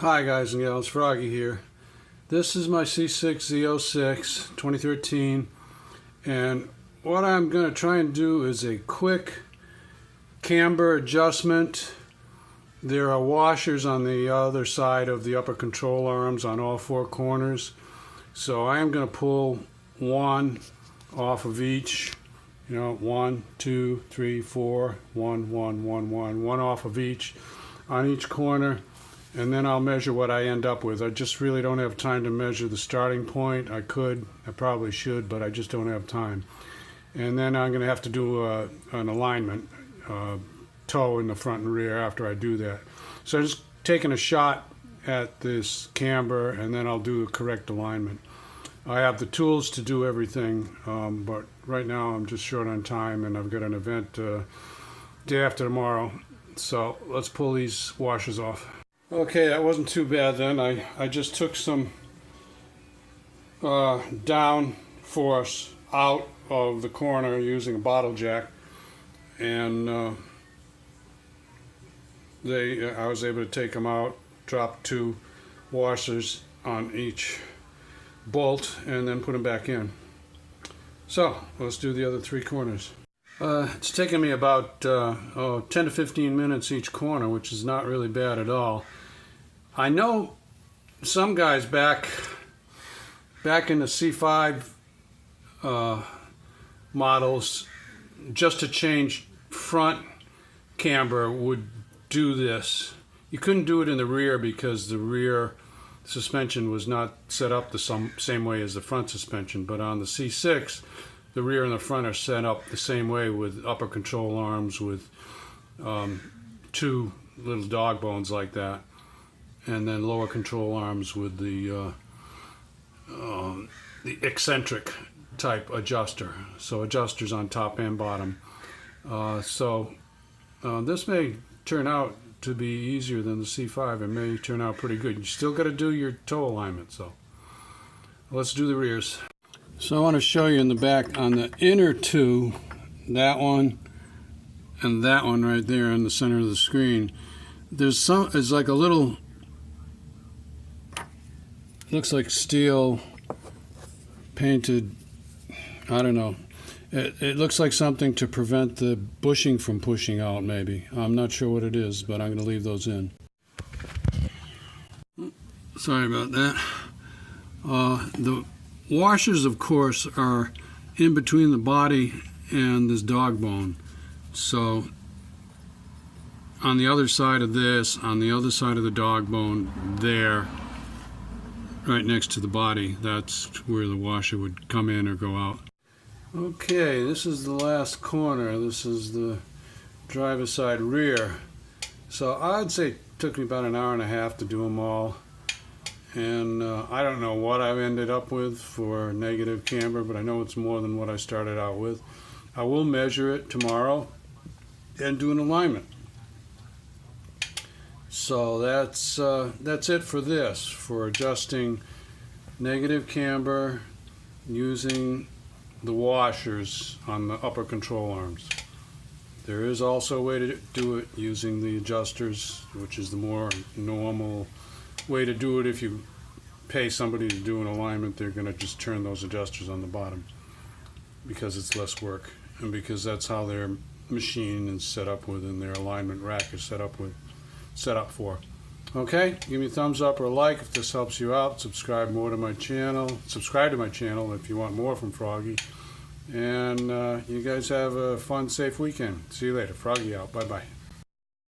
Hi guys and gals, Froggy here. This is my C6 Z06 2013, and what I'm going to try and do is a quick camber adjustment. There are washers on the other side of the upper control arms on all four corners, so I am going to pull one off of each. You know, 1, 2, 3, 4, 1, 1, 1, 1, one off of each on each corner. And then I'll measure what I end up with. I just really don't have time to measure the starting point. I probably should, but I just don't have time. And then I'm going to have to do an alignment, toe in the front and rear after I do that. So I'm just taking a shot at this camber, and then I'll do a correct alignment. I have the tools to do everything, but right now I'm just short on time, and I've got an event day after tomorrow. So let's pull these washers off. Okay, that wasn't too bad then. I just took some down force out of the corner using a bottle jack, and I was able to take them out, drop 2 washers on each bolt, and then put them back in. So let's do the other 3 corners. It's taken me about 10 to 15 minutes each corner, which is not really bad at all. I know some guys back in the C5 models, just to change front camber, would do this. You couldn't do it in the rear because the rear suspension was not set up the same way as the front suspension, but on the C6 the rear and the front are set up the same way, with upper control arms with 2 little dog bones like that, and then lower control arms with the eccentric type adjuster. So adjusters on top and bottom. This may turn out to be easier than the C5. It may turn out pretty good. You still got to do your toe alignment. So let's do the rears. So I want to show you in the back on the inner 2, that one and that one right there in the center of the screen. It's like a little, looks like steel painted, I don't know. It looks like something to prevent the bushing from pushing out, maybe. I'm not sure what it is, but I'm going to leave those in. Sorry about that. The washers, of course, are in between the body and this dog bone. So on the other side of this, on the other side of the dog bone there, right next to the body, that's where the washer would come in or go out. Okay, this is the last corner. This is the driver's side rear. So I'd say it took me about an hour and a half to do them all. And I don't know what I ended up with for negative camber, but I know it's more than what I started out with. I will measure it tomorrow and do an alignment. So that's it for this, for adjusting negative camber using the washers on the upper control arms. There is also a way to do it using the adjusters, which is the more normal way to do it. If you pay somebody to do an alignment, they're going to just turn those adjusters on the bottom because it's less work, and because that's how their machine is set up with, and their alignment rack is set up for. Okay, give me a thumbs up or a like if this helps you out. Subscribe to my channel if you want more from Froggy. And you guys have a fun, safe weekend. See you later. Froggy out. Bye bye.